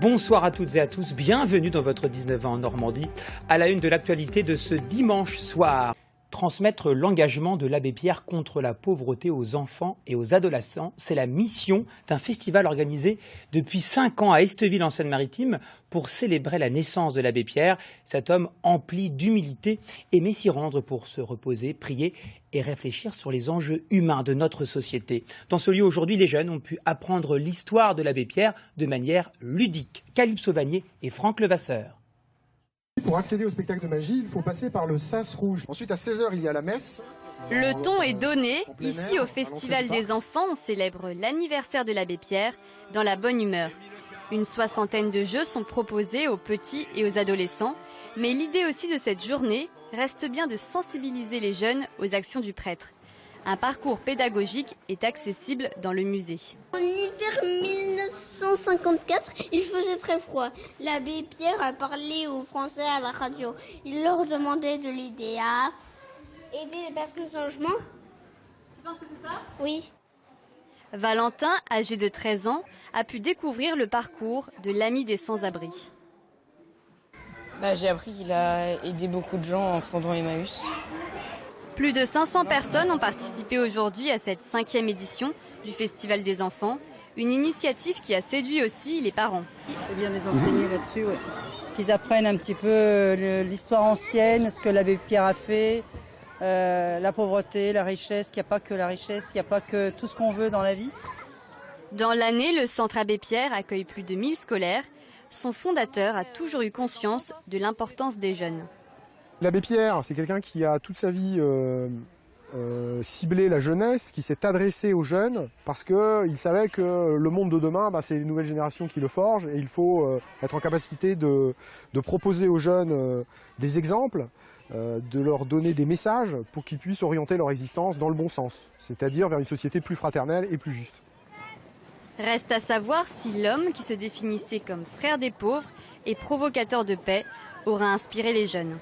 Bonsoir à toutes et à tous, bienvenue dans votre 19 ans en Normandie, à la une de l'actualité de ce dimanche soir. Transmettre l'engagement de l'abbé Pierre contre la pauvreté aux enfants et aux adolescents, c'est la mission d'un festival organisé depuis 5 ans à Esteville en Seine-Maritime pour célébrer la naissance de l'abbé Pierre, cet homme empli d'humilité aimait s'y rendre pour se reposer, prier et réfléchir sur les enjeux humains de notre société. Dans ce lieu aujourd'hui, les jeunes ont pu apprendre l'histoire de l'abbé Pierre de manière ludique. Calypso Vanier et Franck Levasseur. Pour accéder au spectacle de magie, il faut passer par le sas rouge. Ensuite, à 16h, il y a la messe. Le ton est donné. Ici, au Festival des enfants, on célèbre l'anniversaire de l'abbé Pierre dans la bonne humeur. Une 60aine de jeux sont proposés aux petits et aux adolescents. Mais l'idée aussi de cette journée reste bien de sensibiliser les jeunes aux actions du prêtre. Un parcours pédagogique est accessible dans le musée. En hiver 1954, il faisait très froid. L'abbé Pierre a parlé aux Français à la radio. Il leur demandait de l'aider à aider les personnes sans logement. Tu penses que c'est ça? Oui. Valentin, âgé de 13 ans, a pu découvrir le parcours de l'ami des sans-abri. J'ai appris qu'il a aidé beaucoup de gens en fondant Emmaüs. Plus de 500 personnes ont participé aujourd'hui à cette 5e édition du Festival des enfants. Une initiative qui a séduit aussi les parents. Il faut bien les enseigner là-dessus, ouais. Qu'ils apprennent un petit peu l'histoire ancienne, ce que l'abbé Pierre a fait, la pauvreté, la richesse, qu'il n'y a pas que la richesse, il n'y a pas que tout ce qu'on veut dans la vie. Dans l'année, le Centre Abbé Pierre accueille plus de 1000 scolaires. Son fondateur a toujours eu conscience de l'importance des jeunes. L'abbé Pierre, c'est quelqu'un qui a toute sa vie ciblé la jeunesse, qui s'est adressé aux jeunes parce qu'il savait que le monde de demain, c'est les nouvelles générations qui le forgent et il faut être en capacité de proposer aux jeunes des exemples, de leur donner des messages pour qu'ils puissent orienter leur existence dans le bon sens, c'est-à-dire vers une société plus fraternelle et plus juste. Reste à savoir si l'homme qui se définissait comme frère des pauvres et provocateur de paix aura inspiré les jeunes.